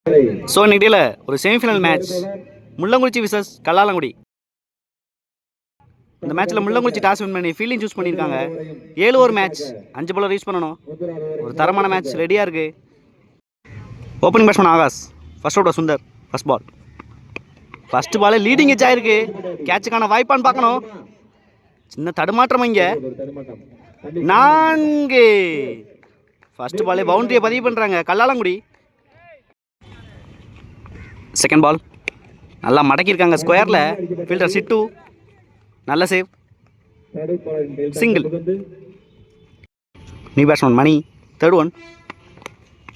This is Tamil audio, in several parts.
ஸோ இன்னைக்கு டேல ஒரு semifinal match Mullankurichi versus Kallalangudi. இந்த மேட்ச்சில் முள்ளங்குறிச்சி டாஸ் வின் பண்ணி ஃபீல்டிங் சூஸ் பண்ணியிருக்காங்க. 7 ஓவர் மேட்ச், 5 பாலர் யூஸ் பண்ணணும். ஒரு தரமான மேட்ச் ரெடியாக இருக்குது. Opening batsman Akash, first out Sundar, first ball. First பாலே லீடிங் எச் ஆயிருக்கு. கேட்சுக்கான வாய்ப்பான்னு பார்க்கணும். சின்ன தடுமாற்றம் இங்கே. 4. ஃபர்ஸ்ட் பாலே பவுண்டரியை பதிவு பண்ணுறாங்க கல்லாலங்குடி. செகண்ட் பால் நல்லா மடக்கியிருக்காங்க ஸ்கொயரில். ஃபீல்டர் சிட்டு நல்ல சேவ், சிங்கிள். நியூ பேட்ஸ்மேன் மணி, தேர்ட் ஒன்.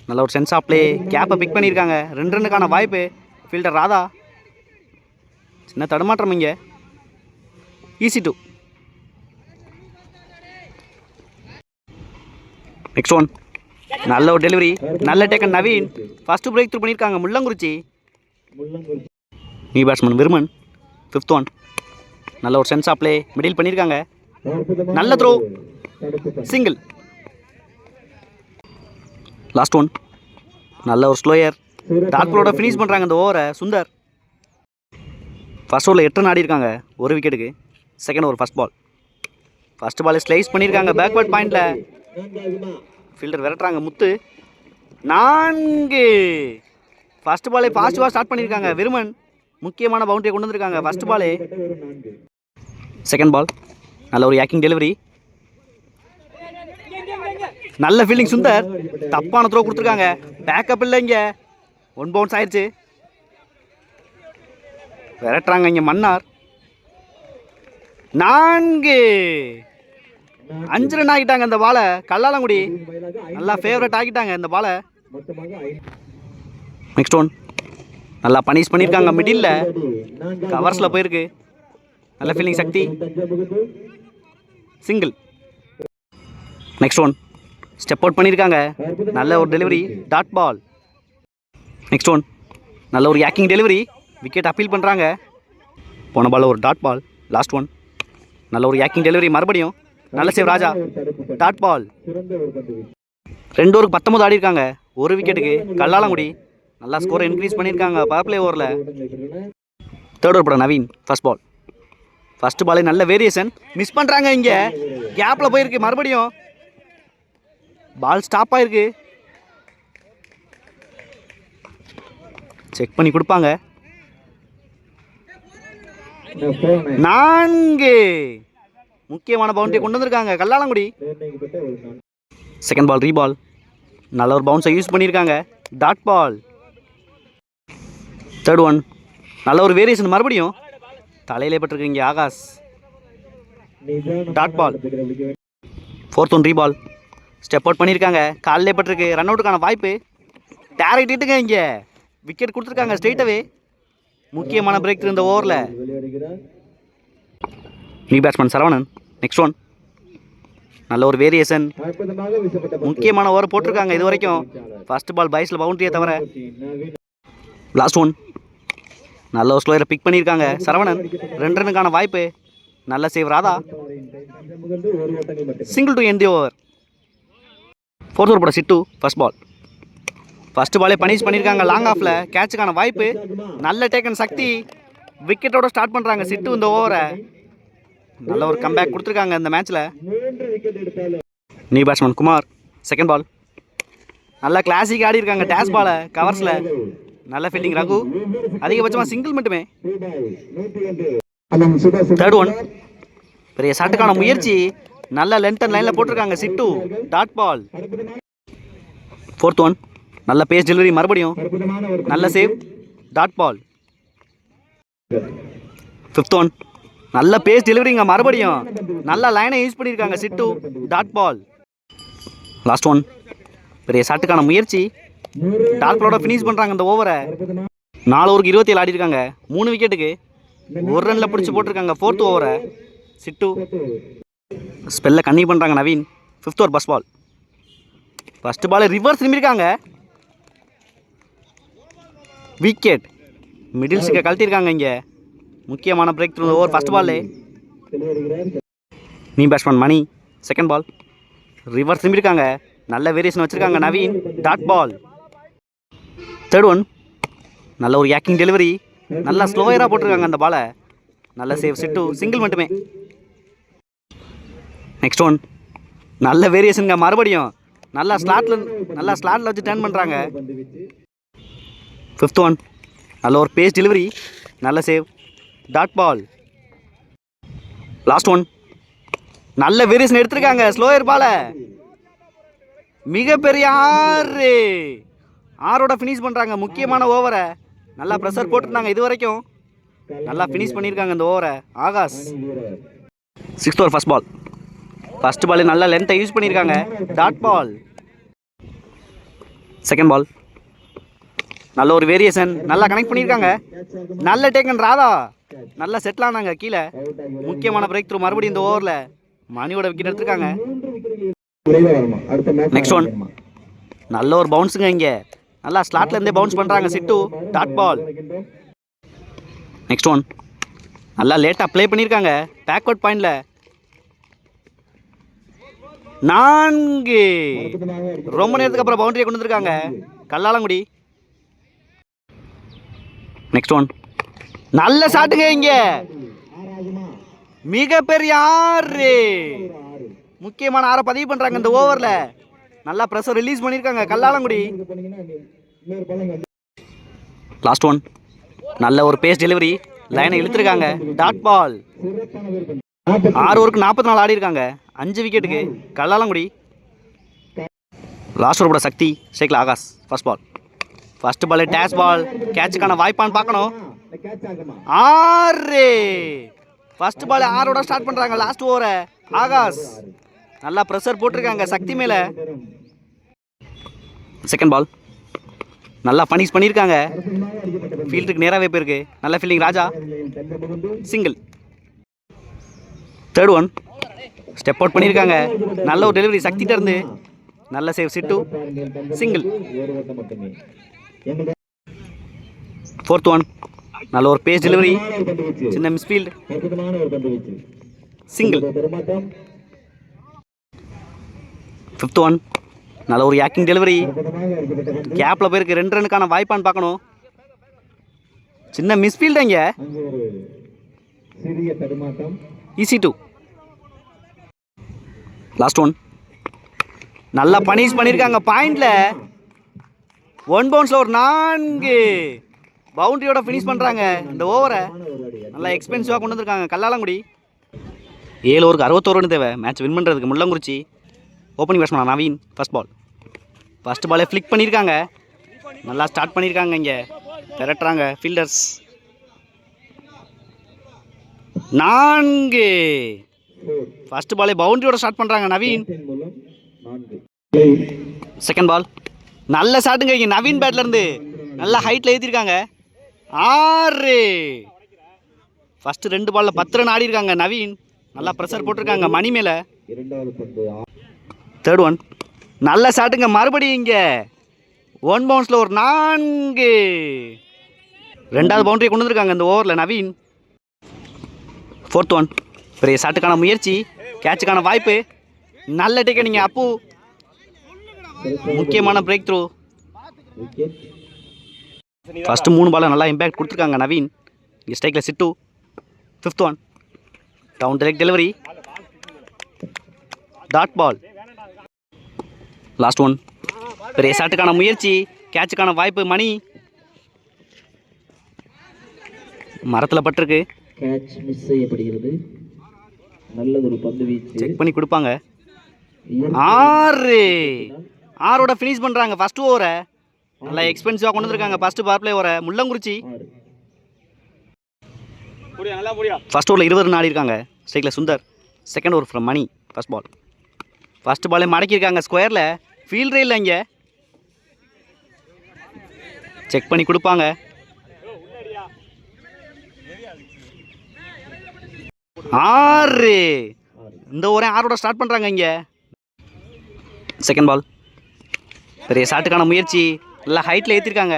நல்ல ஒரு சென்ஸ் ஆஃப் பிளே, கேப்பை பிக் பண்ணியிருக்காங்க. 2 ரன்னுக்கான வாய்ப்பு. ஃபீல்டர் ராதா, சின்ன தடுமாற்றம் இங்கே. ஈஸி 2. நெக்ஸ்ட் ஒன், நல்ல ஒரு டெலிவரி, நல்ல டேக்கன் நவீன். ஃபர்ஸ்ட் பிரேக் த்ரூ பண்ணியிருக்காங்க Mullangurichi. New batsman Viruman, fifth one. நல்ல ஒரு சென்ஸ் ஆஃப் பிளே, மிடில் பண்ணியிருக்காங்க. நல்ல த்ரோ, சிங்கிள். லாஸ்ட் ஒன், நல்ல ஒரு ஸ்லோயர். டாட் பாலோட ஃபினிஷ் பண்ணுறாங்க இந்த ஓவரை சுந்தர். ஃபர்ஸ்ட் ஓவரில் 8 ரன் ஆடி இருக்காங்க, ஒரு விக்கெட்டுக்கு. Second over first ball. First ball slice பண்ணியிருக்காங்க பேக்வர்ட் பாயிண்டில். ஃபீல்டர் விரட்டுறாங்க முத்து. 4. ஃபர்ஸ்ட் பாலே பாசிட்டிவாக ஸ்டார்ட் பண்ணியிருக்காங்க விருமன். முக்கியமான பவுண்டரியை கொண்டு வந்திருக்காங்க ஃபர்ஸ்ட் பாலே. செகண்ட் பால், நல்ல ஒரு யாக்கிங் டெலிவரி, நல்ல ஃபீல்டிங் சுந்தர். தப்பான த்ரோ கொடுத்துருக்காங்க. பேக்கப் இல்லை இங்கே. 1 பவுன்ஸ் ஆயிடுச்சு. விரட்டுறாங்க இங்கே மன்னார். 4. 5 ரன் ஆகிட்டாங்க இந்த பாலை கல்லாலங்குடி. நல்லா ஃபேவரட் ஆகிட்டாங்க இந்த பாலை. நெக்ஸ்ட் ஒன், நல்லா பனிஷ் பண்ணியிருக்காங்க மிடில். கவர்ஸில் போயிருக்கு. நல்ல fielding Sakthi, single. Next one, step out பண்ணியிருக்காங்க. நல்ல ஒரு delivery, dot ball. Next one, நல்ல ஒரு யாக்கிங் டெலிவரி, விக்கெட் அப்பீல் பண்ணுறாங்க. போன பால் ஒரு டாட் பால். லாஸ்ட் ஒன், நல்ல ஒரு யாக்கிங் டெலிவரி மறுபடியும். நல்ல சேவ் ராஜா, டாட் பால். 2 ஓவருக்கு 19 ஆடி இருக்காங்க, ஒரு விக்கெட்டுக்கு கல்லாலங்குடி. நல்லா ஸ்கோரை இன்க்ரீஸ் பண்ணியிருக்காங்க பவர் பிளே ஓவரில். தேர்ட் ஓவர் போட நவீன், ஃபர்ஸ்ட் பால். ஃபர்ஸ்ட் பாலே நல்ல வேரியேஷன், மிஸ் பண்ணுறாங்க இங்கே. கேப்பில் போயிருக்கு மறுபடியும். பால் ஸ்டாப் ஆயிருக்கு. செக் பண்ணி கொடுப்பாங்க. 4. முக்கியமான பவுண்டரியை கொண்டு வந்திருக்காங்க கல்லாலங்குடி. செகண்ட் பால் ரீபால். நல்ல ஒரு பவுன்ஸை யூஸ் பண்ணியிருக்காங்க, டாட் பால். தேர்ட் ஒன், நல்ல ஒரு வேரியேஷன் மறுபடியும். தலையிலே பட்டிருக்கீங்க Akash, dot ball. Fourth one ரீபால். ஸ்டெப் அவுட் பண்ணியிருக்காங்க, காலிலே பட்டிருக்கு. ரன் அவுட்டுக்கான வாய்ப்பு. டேரக்ட் ஹிட்டுங்க இங்கே. விக்கெட் கொடுத்துருக்காங்க ஸ்ட்ரெயிட்டாகவே. முக்கியமான பிரேக் இந்த ஓவரில். New batsman Saravanan, next one. நல்ல ஒரு வேரியேஷன், முக்கியமான ஓவர் போட்டிருக்காங்க இது வரைக்கும். ஃபர்ஸ்ட் பால் பைஸில் பவுண்டரியை தவிர. லாஸ்ட் ஒன், நல்ல ஒரு ஸ்லோயரை பிக் பண்ணியிருக்காங்க சரவணன். 2 ரன்னுக்கான வாய்ப்பு. நல்ல save Radha, single to end the over. Fourth over போட சிட்டு, ஃபர்ஸ்ட் பால். ஃபர்ஸ்ட் பாலே பனிஷ் பண்ணியிருக்காங்க லாங் ஆஃபில். கேட்சுக்கான வாய்ப்பு. நல்ல டேக்கன் சக்தி. விக்கெட்டோட ஸ்டார்ட் பண்ணுறாங்க சிட்டு இந்த ஓவரை. நல்ல ஒரு கம்பேக் கொடுத்துருக்காங்க இந்த மேட்ச்சில். New batsman Kumar, second ball. நல்ல கிளாசிக் ஆடி இருக்காங்க டேஷ் பாலை கவர்ஸில். நல்ல ஃபீல்டிங் ரகு, அதிகபட்சமாக சிங்கிள் மட்டுமே. தேர்ட் ஒன், பெரிய ஷாட்டுக்கான முயற்சி. நல்ல லென்த் அண்ட் லைனில் போட்டிருக்காங்க Chittu, dot ball. Fourth one, நல்ல பேஸ் டெலிவரி மறுபடியும். நல்ல save, dot ball. Fifth one, நல்ல பேஸ் டெலிவரிங்க மறுபடியும். நல்ல லைனை யூஸ் பண்ணியிருக்காங்க Chittu, dot ball. Last one, பெரிய ஷாட்டுக்கான முயற்சி. டாட் பாலோட ஃபினிஷ் பண்ணுறாங்க இந்த ஓவரை. 4 ஓவருக்கு 27 ஆடி இருக்காங்க, 3 விக்கெட்டுக்கு. 1 ரனில் பிடிச்சி போட்டிருக்காங்க ஃபோர்த் ஓவரை சிட்டு. ஸ்பெல்ல கன்னி பண்ணுறாங்க Naveen, fifth over first ball. First ball reverse திரும்பியிருக்காங்க. விக்கெட். மிடில் ஸ்டிக்கை கழட்டியிருக்காங்க இங்கே. முக்கியமான பிரேக் த்ரூ ஓவர் ஃபர்ஸ்ட் பால்லே. New batsman Mani, second ball. Reverse திரும்பியிருக்காங்க. நல்ல வேரியேஷன் வச்சுருக்காங்க Naveen, dot ball. Third one, நல்ல ஒரு யாக்கிங் டெலிவரி, நல்லா ஸ்லோயராக போட்டிருக்காங்க அந்த பாலை. நல்ல சேவ், சிட்டு சிங்கிள் மட்டுமே. நெக்ஸ்ட் ஒன் நல்ல வேரியேஷனுங்க, மறுபடியும் நல்லா ஸ்லாட்டில் வச்சு டர்ன் பண்ணுறாங்க. ஃபிஃப்த் ஒன் நல்ல ஒரு பேஸ் டெலிவரி, நல்ல save, dot ball. Last one நல்ல வேரியேஷன் எடுத்திருக்காங்க, ஸ்லோயர் பாலை. மிகப்பெரிய ஆரோட ஃபினிஷ் பண்ணுறாங்க முக்கியமான ஓவரை. நல்லா ப்ரெஷர் போட்டுருந்தாங்க இது வரைக்கும், நல்லா ஃபினிஷ் பண்ணியிருக்காங்க இந்த ஓவரை Akash. Sixth over first ball. First ball நல்லா லென்த்தை யூஸ் பண்ணியிருக்காங்க, டாட் பால். செகண்ட் பால் நல்ல ஒரு வேரியேஷன், நல்லா கனெக்ட் பண்ணியிருக்காங்க, நல்ல டேக்கன் ராதா. நல்லா செட்டில் ஆனாங்க கீழே, முக்கியமான பிரேக் த்ரூ மறுபடியும் இந்த ஓவரில் மணியோட விக்கெட் எடுத்திருக்காங்க. நெக்ஸ்ட் ஒன் நல்ல ஒரு பவுன்ஸுங்க, இங்கே நல்லா ஸ்லாட்ல இருந்தே பவுன்ஸ் பண்ணுறாங்க சிட்டு, டாட் பால். நெக்ஸ்ட் ஒன் நல்லா லேட்டாக ப்ளே பண்ணியிருக்காங்க பேக்வர்ட் பாயிண்டில். 4 ரொம்ப நேரத்துக்கு அப்புறம் பவுண்டரியை கொண்டு வந்திருக்காங்க கல்லாலங்குடி. நெக்ஸ்ட் ஒன் நல்ல ஷாட்டுங்க, இங்கே மிகப்பெரிய 6 முக்கியமான 6 பதிவு பண்ணுறாங்க இந்த ஓவரில். நல்லா ப்ரெஷர் ரிலீஸ் பண்ணியிருக்காங்க கல்லாலங்குடி. லாஸ்ட் ஒன் நல்ல ஒரு பேஸ் டெலிவரி, லைனை இழுத்துருக்காங்க, டாட் பால். 6 ஓவருக்கு 44 ஆடி இருக்காங்க, 5 விக்கெட்டுக்கு கல்லாலங்குடி. லாஸ்ட் ஓவரோட சக்தி ஷேக்ல Akash. First ball, first ball dash ball, கேட்சுக்கான வாய்ப்பான்னு பார்க்கணும். 6 ஃபர்ஸ்ட் பால் 6ஓட ஸ்டார்ட் பண்ணுறாங்க லாஸ்ட் ஓவரை ஆகாஷ். நல்லா ப்ரெஷர் போட்டிருக்காங்க சக்தி மேலே. செகண்ட் பால் நல்லா பனிஷ் பண்ணியிருக்காங்க, ஃபீல்டுக்கு நேராகவே போயிருக்கு, நல்ல fielding Raja, single. Third one step out பண்ணியிருக்காங்க, நல்ல ஒரு டெலிவரி சக்திட்ட இருந்து, நல்ல save Chittu, single. Fourth one நல்ல ஒரு பேஸ் டெலிவரி, சின்ன மிஸ்ஃபீல்டு, சிங்கிள். ஃபிஃப்த் ஒன் நல்ல ஒரு யாக்கிங் டெலிவரி, கேப்பில் போயிருக்கு, 2 ரன்னுக்கான வாய்ப்பான்னு பார்க்கணும், சின்ன மிஸ்ஃபீல்டு இங்கே, ஈஸி 2. லாஸ்ட் ஒன் நல்லா பனிஷ் பண்ணியிருக்காங்க பாயிண்டில், 1 பவுன்ஸில் ஒரு 4 பவுண்டரியோட ஃபினிஷ் பண்ணுறாங்க இந்த ஓவரை. நல்லா எக்ஸ்பென்சிவாக கொண்டு வந்திருக்காங்க கல்லாலங்குடி. 7 ஓவருக்கு 61 ரன் தேவை மேட்ச் வின் பண்ணுறதுக்கு. Mullankurichi opening batsman Naveen. First பாலே ஃப்ளிக் பண்ணியிருக்காங்க, நல்லா ஸ்டார்ட் பண்ணியிருக்காங்க, இங்கே திரட்டுறாங்க ஃபீல்டர்ஸ். 4 ஃபர்ஸ்ட் பாலே பவுண்டரியோட ஸ்டார்ட் பண்ணுறாங்க நவீன். செகண்ட் பால் நல்ல ஷாட்டுங்க, இங்கே நவீன் பேட்லேருந்து நல்லா ஹைட்டில் ஏற்றிருக்காங்க, 6 ஃபர்ஸ்ட் 2 பாலில் 10 ரன் ஆடி இருக்காங்க நவீன், நல்லா ப்ரெஷர் போட்டிருக்காங்க மணி மேலே. தேர்ட் ஒன் நல்ல ஷாட்டுங்க, மறுபடியும் இங்கே 1 பவுன்ஸில் ஒரு 4 2வது பவுண்டரியை கொண்டு வந்திருக்காங்க இந்த ஓவரில் நவீன். ஃபோர்த் ஒன் பெரிய ஷாட்டுக்கான முயற்சி, கேட்சுக்கான வாய்ப்பு, நல்ல டேக்கன் நீங்கள் அப்பு, முக்கியமான பிரேக் த்ரூ. ஃபர்ஸ்ட் 3 பால் நல்லா இம்பேக்ட் கொடுத்துருக்காங்க நவீன், இங்கே ஸ்ட்ரைக்கில் Chittu. Fifth one down direct delivery, dot ball. Last one பெரிய ஷாட்டுக்கான முயற்சி, கேட்சுக்கான வாய்ப்பு, மணி மரத்தில் பட்டிருக்கு, கேட்ச் மிஸ் செய்யப்படுகிறது. நல்லது ஒரு பந்து வீச்சு, செக் பண்ணி கொடுப்பாங்க. 6ஓட ஃபினிஷ் பண்ணுறாங்க ஃபர்ஸ்ட் ஓவரை, நல்லா எக்ஸ்பென்சிவாக கொண்டு வந்திருக்காங்க ஃபர்ஸ்ட் பவர் பிளே ஓவரை முள்ளங்குறிச்சி. ஃபர்ஸ்ட் ஓவரில் 20 ரன் ஆடி இருக்காங்க ஸ்ட்ரைக்கில் Sundar. Second over from Mani. First ball first பாலே மடக்கியிருக்காங்க ஸ்கொயரில், ஃபீல்டரே இல்லை, இங்கே செக் பண்ணி கொடுப்பாங்க. இந்த ஓவரே 6ஓட ஸ்டார்ட் பண்ணுறாங்க இங்கே. செகண்ட் பால் பெரிய ஷாட்டுக்கான முயற்சி, நல்லா ஹைட்டில் ஏற்றிருக்காங்க,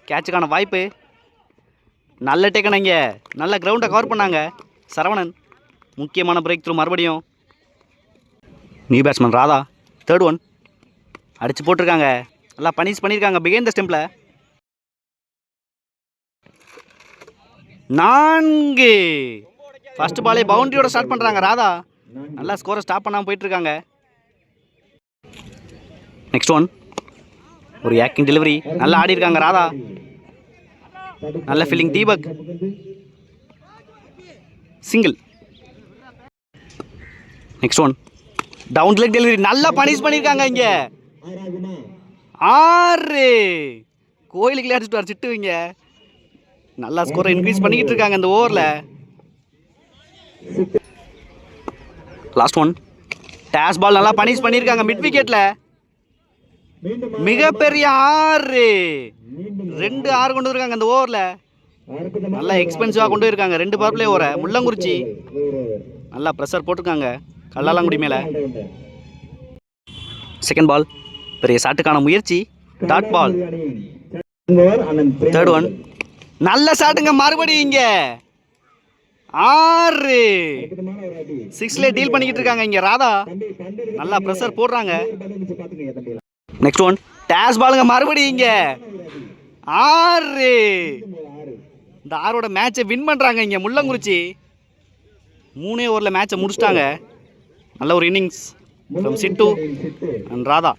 கேட்சுக்கான வாய்ப்பு, நல்ல டேக்கன், இங்கே நல்ல கிரவுண்டை கவர் பண்ணாங்க சரவணன், முக்கியமான பிரேக் த்ரூ மறுபடியும். New batsman Radha. Third one அடித்து போட்டிருக்காங்க, நல்லா பனிஷ் பண்ணியிருக்காங்க பிகைண்ட் த ஸ்டெம்பில். 4. ஃபர்ஸ்ட் பாலே பவுண்டரியோட ஸ்டார்ட் பண்ணுறாங்க ராதா. நல்லா ஸ்கோரை ஸ்டாப் பண்ணாமல் போயிட்டுருக்காங்க. நெக்ஸ்ட் ஒன் ஒரு ஆக்டிங் டெலிவரி நல்லா ஆடி இருக்காங்க ராதா. நல்ல fielding Deepak. Single. Next one down leg delivery நல்லா பனிஷ் பண்ணியிருக்காங்க இங்கே. 6. கோயிலுக்குள்ளே அடிச்சுட்டு வர சிட்டுவீங்க. நல்லா ஸ்கோரை இன்க்ரீஸ் பண்ணிக்கிட்டு இருக்காங்க இந்த ஓவரில். லாஸ்ட் ஒன் டேஷ் பால் நல்லா பனிஷ் பண்ணியிருக்காங்க மிட் விக்கெட்டில். மிகப்பெரிய 6. 2 6 கொண்டு இருக்காங்க இந்த ஓவரில். நல்லா எக்ஸ்பென்சிவாக கொண்டு போயிருக்காங்க 2 பவர் பிளே ஓவரை. முள்ளங்குறிச்சி நல்லா ப்ரெஷர் போட்டிருக்காங்க கல்லாலங்குடி மேலே. செகண்ட் பால் பெரிய ஷாட்டுக்கான முயற்சி. Dot ball. தேர்ட் ஒன் நல்ல ஷாட்டுங்க மறுபடியும் இங்க. 6. 6ல டீல் பண்ணிக்கிட்டு இருக்காங்க இங்க ராதா. நல்லா ப்ரெஷர் போடுறாங்க. நெக்ஸ்ட் ஒன் டேஷ் பாலுங்க மறுபடியும் இங்க. 6. இந்த 6ஓட மேட்சை வின் பண்றாங்க இங்க முள்ளங்குறிச்சி. 3 ஓவரில் மேட்சை முடிச்சிட்டாங்க. நல்ல ஒரு innings from Chittu and Radha.